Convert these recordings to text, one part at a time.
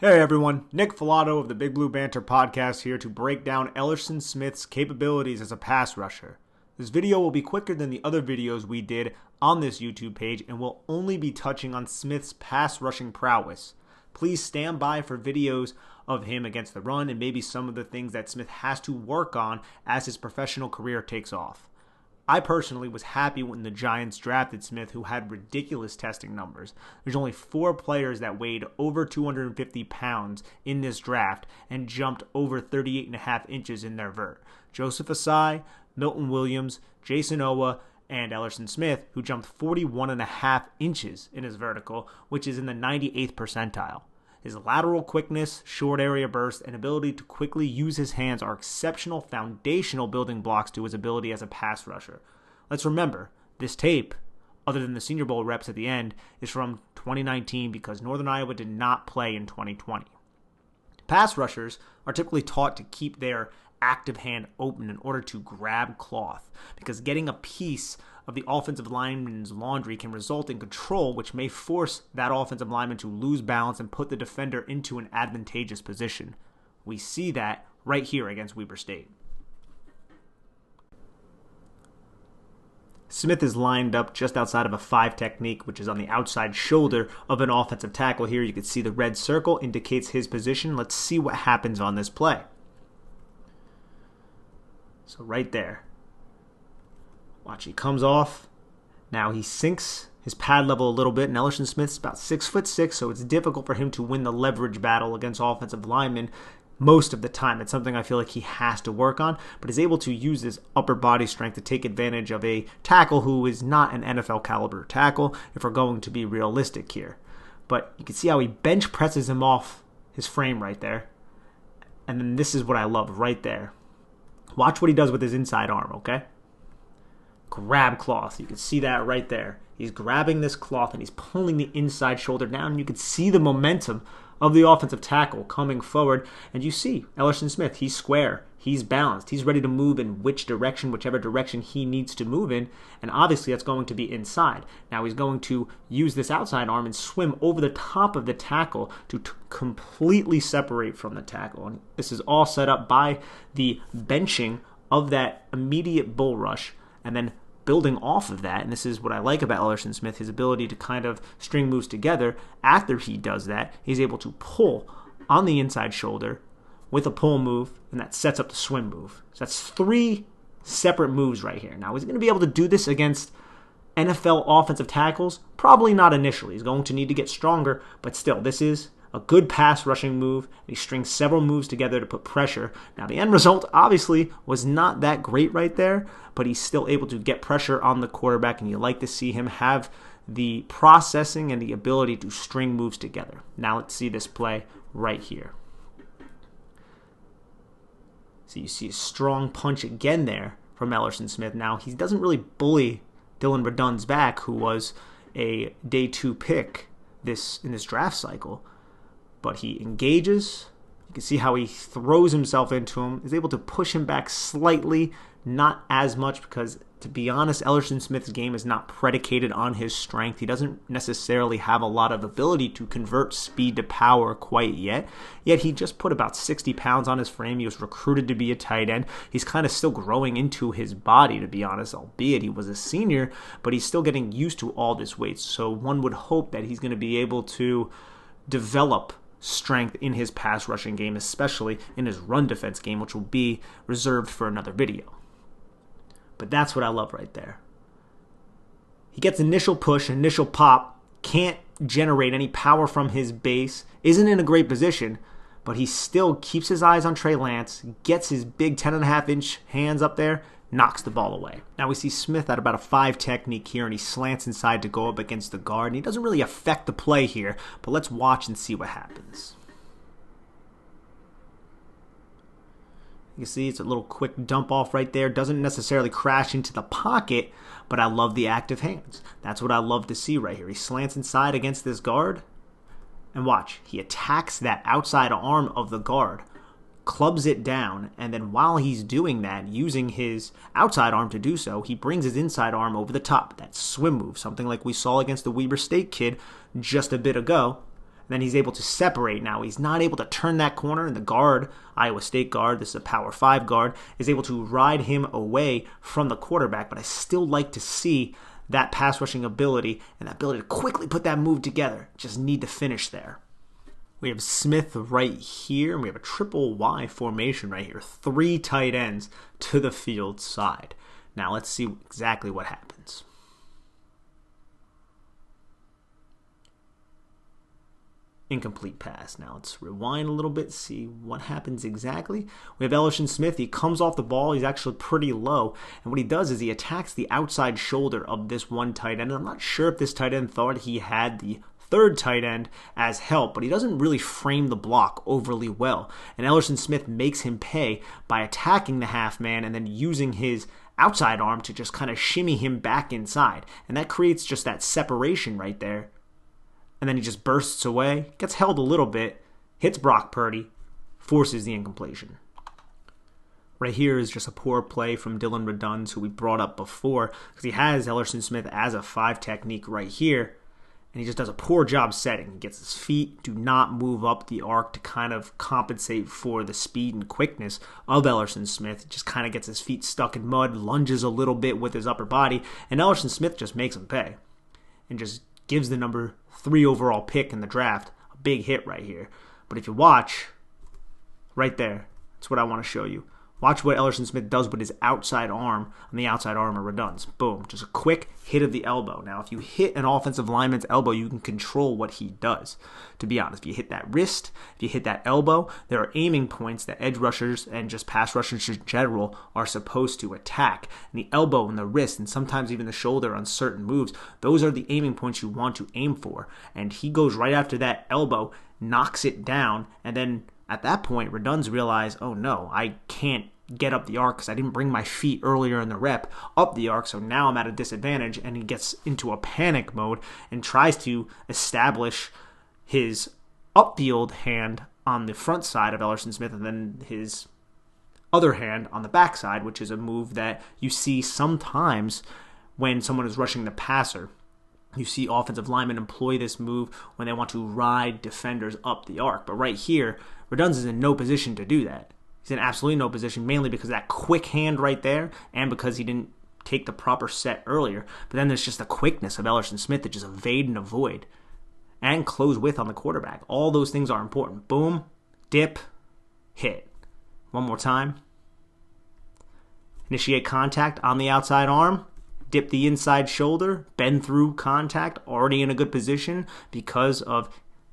Hey everyone, Nick Falato of the Big Blue Banter podcast here to break down Elerson Smith's capabilities as a pass rusher. This video will be quicker than the other videos we did on this YouTube page and will only be touching on Smith's pass rushing prowess. Please stand by for videos of him against the run and maybe some of the things that Smith has to work on as his professional career takes off. I personally was happy when the Giants drafted Smith, who had ridiculous testing numbers. There's only 4 players that weighed over 250 pounds in this draft and jumped over 38.5 inches in their vert. Joseph Asai, Milton Williams, Jason Owa, and Elerson Smith, who jumped 41.5 inches in his vertical, which is in the 98th percentile. His lateral quickness, short area burst, and ability to quickly use his hands are exceptional foundational building blocks to his ability as a pass rusher. Let's remember, this tape, other than the Senior Bowl reps at the end, is from 2019 because Northern Iowa did not play in 2020. Pass rushers are typically taught to keep their active hand open in order to grab cloth, because getting a piece of the offensive lineman's laundry can result in control, which may force that offensive lineman to lose balance and put the defender into an advantageous position. We see that right here against Weber State. Smith is lined up just outside of a 5 technique, which is on the outside shoulder of an offensive tackle. Here you can see the red circle indicates his position. Let's see what happens on this play. So right there. Watch, he comes off. Now he sinks his pad level a little bit, and Elerson Smith's about 6'6", so it's difficult for him to win the leverage battle against offensive linemen most of the time. It's something I feel like he has to work on, but is able to use his upper body strength to take advantage of a tackle who is not an NFL caliber tackle, if we're going to be realistic here. But you can see how he bench presses him off his frame right there. And then this is what I love right there. Watch what he does with his inside arm, okay? Grab cloth. You can see that right there. He's grabbing this cloth and he's pulling the inside shoulder down. And you can see the momentum of the offensive tackle coming forward. And you see Elerson Smith, he's square. He's balanced. He's ready to move in whichever direction he needs to move in. And obviously that's going to be inside. Now he's going to use this outside arm and swim over the top of the tackle to completely separate from the tackle. And this is all set up by the benching of that immediate bull rush and then building off of that. And this is what I like about Elerson Smith, his ability to kind of string moves together. After he does that, he's able to pull on the inside shoulder with a pull move, and that sets up the swim move. So that's 3 separate moves right here. Now, is he going to be able to do this against NFL offensive tackles? Probably not initially. He's going to need to get stronger, but still, this is a good pass rushing move. He strings several moves together to put pressure. Now, the end result, obviously, was not that great right there, but he's still able to get pressure on the quarterback, and you like to see him have the processing and the ability to string moves together. Now, let's see this play right here. So you see a strong punch again there from Elerson Smith. Now, he doesn't really bully Dylan Radunz's back, who was a day 2 pick in this draft cycle. But he engages. You can see how he throws himself into him, is able to push him back slightly, not as much because, to be honest, Elerson Smith's game is not predicated on his strength. He doesn't necessarily have a lot of ability to convert speed to power quite yet. Yet he just put about 60 pounds on his frame. He was recruited to be a tight end. He's kind of still growing into his body, to be honest, albeit he was a senior, but he's still getting used to all this weight. So one would hope that he's going to be able to develop strength in his pass rushing game, especially in his run defense game, which will be reserved for another video. But that's what I love right there. He gets initial push, initial pop, can't generate any power from his base, isn't in a great position, but he still keeps his eyes on Trey Lance, gets his big 10.5-inch hands up there, knocks the ball away. Now we see Smith at about a 5 technique here, and he slants inside to go up against the guard, and he doesn't really affect the play here, but let's watch and see what happens. You see it's a little quick dump off right there. Doesn't necessarily crash into the pocket, but I love the active hands. That's what I love to see right here. He slants inside against this guard, and watch, he attacks that outside arm of the guard, clubs it down, and then while he's doing that, using his outside arm to do so, he brings his inside arm over the top. That swim move, something like we saw against the Weber State kid just a bit ago. then he's able to separate. Now, he's not able to turn that corner, and the guard, Iowa State guard, this is a Power 5 guard, is able to ride him away from the quarterback. But I still like to see that pass rushing ability and that ability to quickly put that move together. Just need to finish there. We have Smith right here, and we have a triple Y formation right here. 3 tight ends to the field side. Now, let's see exactly what happens. Incomplete pass. Now let's rewind a little bit, see what happens exactly. We have Elerson Smith. He comes off the ball. He's actually pretty low. And what he does is he attacks the outside shoulder of this one tight end. And I'm not sure if this tight end thought he had the third tight end as help, but he doesn't really frame the block overly well. And Elerson Smith makes him pay by attacking the half man and then using his outside arm to just kind of shimmy him back inside. And that creates just that separation right there. And then he just bursts away, gets held a little bit, hits Brock Purdy, forces the incompletion. Right here is just a poor play from Dylan Redunds, who we brought up before, because he has Elerson Smith as a 5 technique right here, and he just does a poor job setting. He gets his feet, do not move up the arc to kind of compensate for the speed and quickness of Elerson Smith. He just kind of gets his feet stuck in mud, lunges a little bit with his upper body, and Elerson Smith just makes him pay and just gives the number 3 overall pick in the draft a big hit right here. But if you watch, right there, that's what I want to show you. Watch what Elerson Smith does with his outside arm on the outside arm of Redunds. Boom, just a quick hit of the elbow. Now, if you hit an offensive lineman's elbow, you can control what he does. To be honest, if you hit that wrist, if you hit that elbow, there are aiming points that edge rushers and just pass rushers in general are supposed to attack. And the elbow and the wrist, and sometimes even the shoulder on certain moves, those are the aiming points you want to aim for. And he goes right after that elbow, knocks it down, and then at that point, Redunds realized, oh no, I can't get up the arc because I didn't bring my feet earlier in the rep up the arc, so now I'm at a disadvantage, and he gets into a panic mode and tries to establish his upfield hand on the front side of Elerson Smith and then his other hand on the backside, which is a move that you see sometimes when someone is rushing the passer. You see offensive linemen employ this move when they want to ride defenders up the arc. But right here, Redunds is in no position to do that. He's in absolutely no position, mainly because of that quick hand right there and because he didn't take the proper set earlier. But then there's just the quickness of Elerson Smith to just evade and avoid and close with on the quarterback. All those things are important. Boom, dip, hit. One more time. Initiate contact on the outside arm. Dip the inside shoulder, bend through contact, already in a good position because of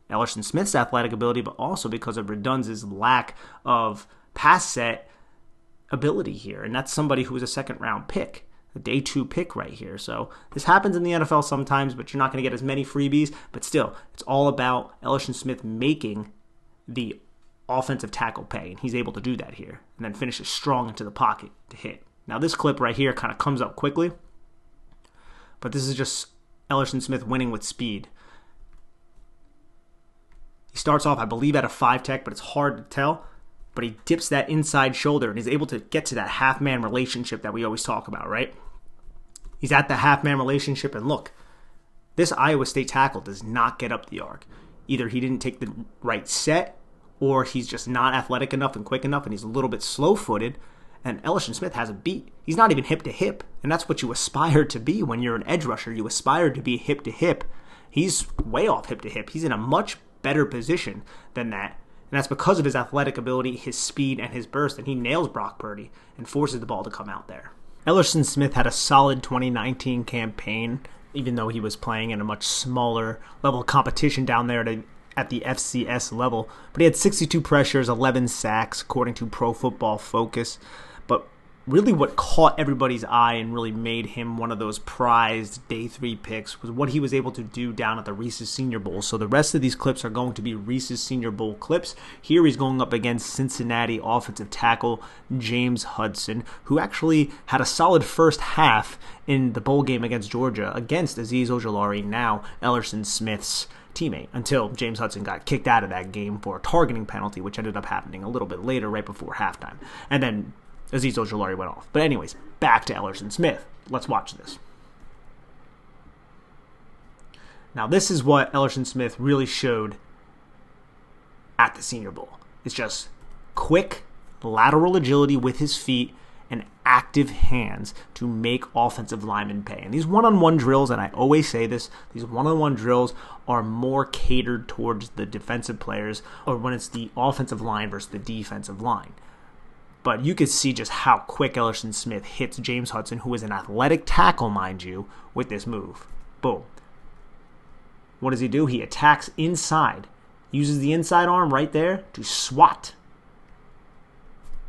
Elerson Smith's athletic ability, but also because of Redunds' lack of pass set ability here. And that's somebody who was a second-round pick, a day 2 pick right here. So this happens in the NFL sometimes, but you're not going to get as many freebies. But still, it's all about Elerson Smith making the offensive tackle pay, and he's able to do that here, and then finishes strong into the pocket to hit. Now this clip right here kind of comes up quickly, but this is just Elerson Smith winning with speed. He starts off, I believe, at a 5 tech, but it's hard to tell. But he dips that inside shoulder and is able to get to that half-man relationship that we always talk about, right? He's at the half-man relationship, and look, this Iowa State tackle does not get up the arc. Either he didn't take the right set, or he's just not athletic enough and quick enough, and he's a little bit slow-footed, and Elerson Smith has a beat. He's not even hip-to-hip, and that's what you aspire to be when you're an edge rusher. You aspire to be hip-to-hip. He's way off hip-to-hip. He's in a much better position than that, and that's because of his athletic ability, his speed, and his burst, and he nails Brock Purdy and forces the ball to come out there. Elerson Smith had a solid 2019 campaign, even though he was playing in a much smaller level of competition down there at the FCS level, but he had 62 pressures, 11 sacks, according to Pro Football Focus. But really what caught everybody's eye and really made him one of those prized day 3 picks was what he was able to do down at the Reese's Senior Bowl. So the rest of these clips are going to be Reese's Senior Bowl clips. Here he's going up against Cincinnati offensive tackle James Hudson, who actually had a solid first half in the bowl game against Georgia against Azeez Ojulari, now Elerson Smith's teammate, until James Hudson got kicked out of that game for a targeting penalty, which ended up happening a little bit later, right before halftime. And then Azeez Ojulari went off. But anyways, back to Elerson Smith. Let's watch this. Now this is what Elerson Smith really showed the Senior Bowl. It's just quick, lateral agility with his feet and active hands to make offensive linemen pay. And these one-on-one drills, and I always say this, these one-on-one drills are more catered towards the defensive players, or when it's the offensive line versus the defensive line. But you could see just how quick Elerson Smith hits James Hudson, who is an athletic tackle, mind you, with this move. Boom. What does he do? He attacks inside, uses the inside arm right there to swat.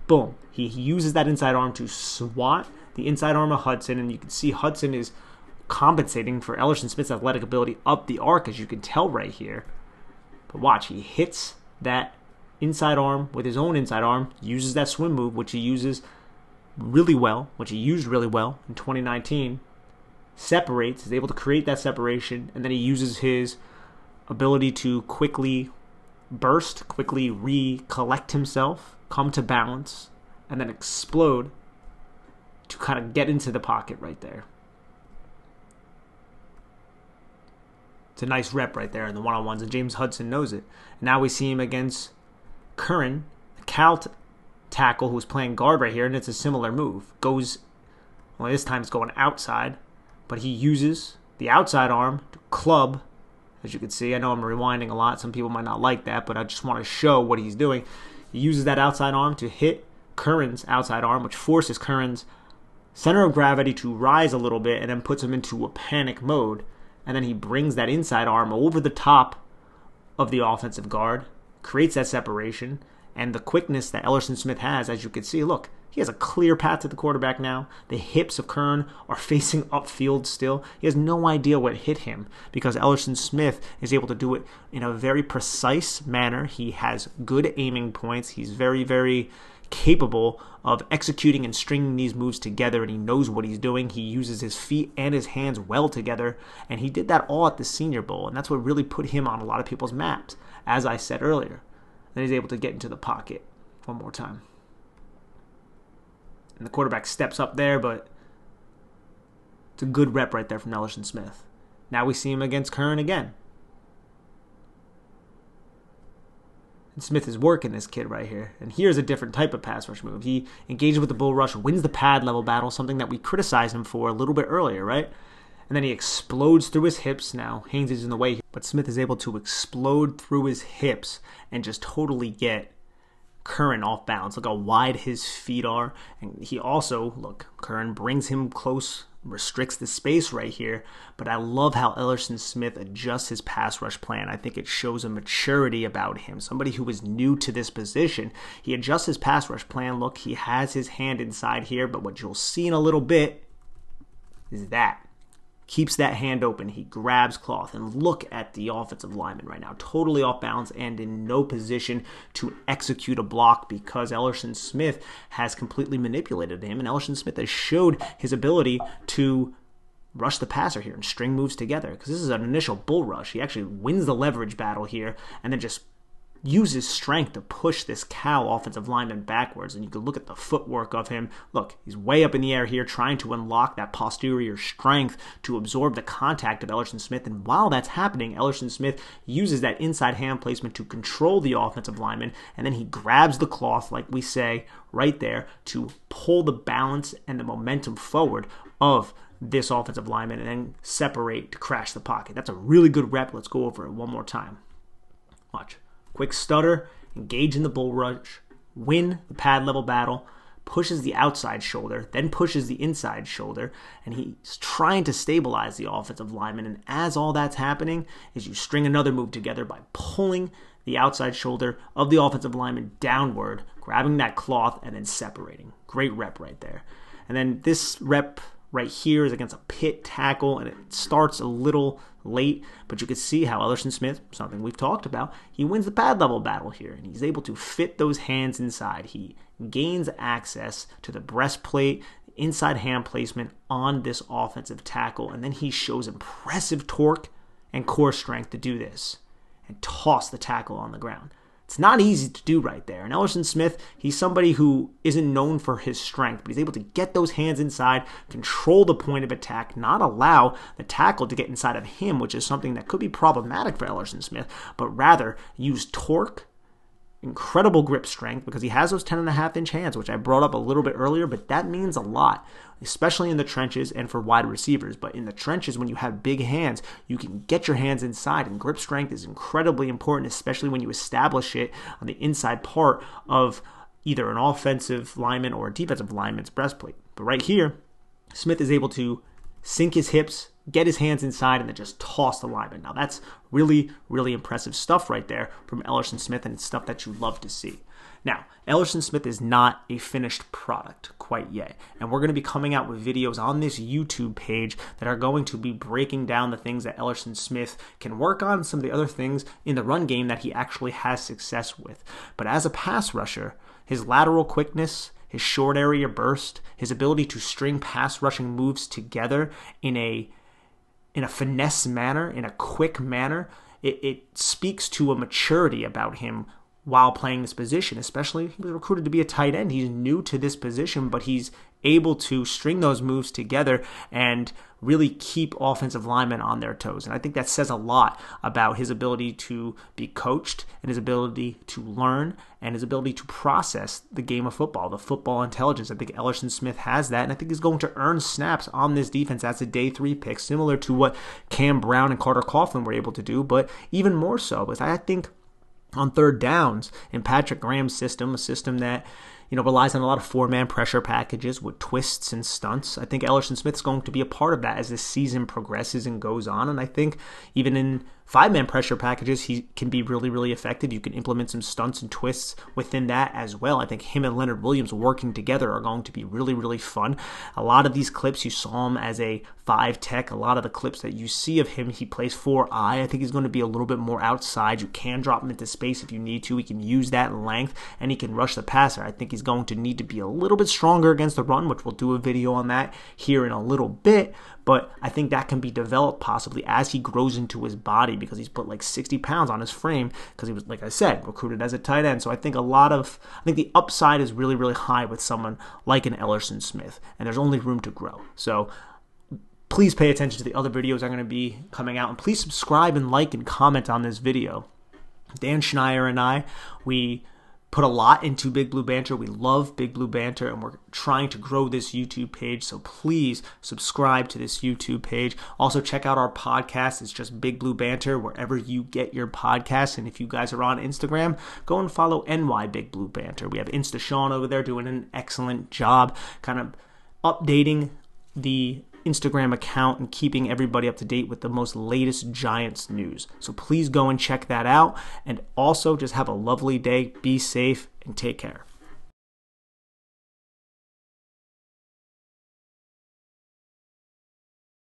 Boom. He uses that inside arm to swat the inside arm of Hudson, and you can see Hudson is compensating for Elerson Smith's athletic ability up the arc, as you can tell right here. But watch, he hits that inside arm with his own inside arm, uses that swim move, which he uses really well, which he used really well in 2019, separates, is able to create that separation, and then he uses his ability to quickly burst, quickly recollect himself, come to balance, and then explode to kind of get into the pocket right there. It's a nice rep right there in the one-on-ones, and James Hudson knows it. And now we see him against Curran, the Cal tackle who's playing guard right here, and it's a similar move. Well, this time it's going outside, but he uses the outside arm to club, as you can see. I know I'm rewinding a lot. Some people might not like that, but I just want to show what he's doing. He uses that outside arm to hit Curran's outside arm, which forces Curran's center of gravity to rise a little bit and then puts him into a panic mode. And then he brings that inside arm over the top of the offensive guard, creates that separation, and the quickness that Elerson Smith has, as you can see, look, he has a clear path to the quarterback now. The hips of Curran are facing upfield still. He has no idea what hit him because Elerson Smith is able to do it in a very precise manner. He has good aiming points. He's very, very capable of executing and stringing these moves together, and he knows what he's doing. He uses his feet and his hands well together, and he did that all at the Senior Bowl, and that's what really put him on a lot of people's maps, as I said earlier. Then he's able to get into the pocket one more time. And the quarterback steps up there, but it's a good rep right there from Elerson Smith. Now we see him against Curran again. And Smith is working this kid right here. And here's a different type of pass rush move. He engages with the bull rush, wins the pad level battle, something that we criticized him for a little bit earlier, right? And then he explodes through his hips. Now, Haynes is in the way, but Smith is able to explode through his hips and just totally get Curran off balance. Look how wide his feet are. And he also, look, Curran brings him close, restricts the space right here. But I love how Elerson Smith adjusts his pass rush plan. I think it shows a maturity about him. Somebody who is new to this position. He adjusts his pass rush plan. Look, he has his hand inside here, but what you'll see in a little bit is that. Keeps that hand open. He grabs cloth. And look at the offensive lineman right now. Totally off balance and in no position to execute a block because Elerson Smith has completely manipulated him. And Elerson Smith has showed his ability to rush the passer here and string moves together. Because this is an initial bull rush. He actually wins the leverage battle here and then just uses strength to push this Cal offensive lineman backwards. And you can look at the footwork of him. Look, he's way up in the air here trying to unlock that posterior strength to absorb the contact of Elerson Smith. And while that's happening, Elerson Smith uses that inside hand placement to control the offensive lineman. And then he grabs the cloth, like we say, right there to pull the balance and the momentum forward of this offensive lineman and then separate to crash the pocket. That's a really good rep. Let's go over it one more time. Watch. Quick stutter, engage in the bull rush, win the pad level battle, pushes the outside shoulder, then pushes the inside shoulder, and he's trying to stabilize the offensive lineman. And as all that's happening is you string another move together by pulling the outside shoulder of the offensive lineman downward, grabbing that cloth, and then separating. Great rep right there. And then this rep right here is against a pit tackle, and it starts a little late, but you can see how Elerson Smith, something we've talked about, he wins the pad level battle here, and he's able to fit those hands inside. He gains access to the breastplate, inside hand placement on this offensive tackle, and then he shows impressive torque and core strength to do this and toss the tackle on the ground. It's not easy to do right there. And Elerson Smith, he's somebody who isn't known for his strength, but he's able to get those hands inside, control the point of attack, not allow the tackle to get inside of him, which is something that could be problematic for Elerson Smith, but rather use torque incredible grip strength because he has those 10.5-inch hands, which I brought up a little bit earlier, but that means a lot, especially in the trenches and for wide receivers. But in the trenches, when you have big hands, you can get your hands inside, and grip strength is incredibly important, especially when you establish it on the inside part of either an offensive lineman or a defensive lineman's breastplate. But right here, Smith is able to sink his hips, get his hands inside, and then just toss the lineman. Now that's really, really impressive stuff right there from Elerson Smith, and it's stuff that you love to see. Now, Elerson Smith is not a finished product quite yet, and we're going to be coming out with videos on this YouTube page that are going to be breaking down the things that Elerson Smith can work on, some of the other things in the run game that he actually has success with. But as a pass rusher, his lateral quickness, his short area burst, his ability to string pass rushing moves together in a finesse manner, in a quick manner, it speaks to a maturity about him while playing this position. Especially, he was recruited to be a tight end. He's new to this position, but he's able to string those moves together and really keep offensive linemen on their toes. And I think that says a lot about his ability to be coached and his ability to learn and his ability to process the game of football, the football intelligence. I think Elerson Smith has that, and I think he's going to earn snaps on this defense as a day 3 pick, similar to what Cam Brown and Carter Coughlin were able to do, but even more so, because I think on third downs in Patrick Graham's system, a system that relies on a lot of 4-man pressure packages with twists and stunts. I think Elerson Smith's going to be a part of that as the season progresses and goes on. And I think even in 5-man pressure packages, he can be really, really effective. You can implement some stunts and twists within that as well. I think him and Leonard Williams working together are going to be really, really fun. A lot of these clips, you saw him as a 5 tech. A lot of the clips that you see of him, he plays 4-eye. I think he's going to be a little bit more outside. You can drop him into space if you need to. He can use that length, and he can rush the passer. I think he's going to need to be a little bit stronger against the run, which we'll do a video on that here in a little bit. But I think that can be developed possibly as he grows into his body, because he's put like 60 pounds on his frame because he was, like I said, recruited as a tight end. So I think the upside is really, really high with someone like an Elerson Smith, and there's only room to grow. So please pay attention to the other videos that are going to be coming out, and please subscribe and like and comment on this video. Dan Schneier and I, we put a lot into Big Blue Banter. We love Big Blue Banter, and we're trying to grow this YouTube page, so please subscribe to this YouTube page. Also, check out our podcast. It's just Big Blue Banter wherever you get your podcasts, and if you guys are on Instagram, go and follow NY Big Blue Banter. We have Insta Sean over there doing an excellent job kind of updating the Instagram account and keeping everybody up to date with the most latest Giants news. So please go and check that out. And also just have a lovely day, be safe, and take care.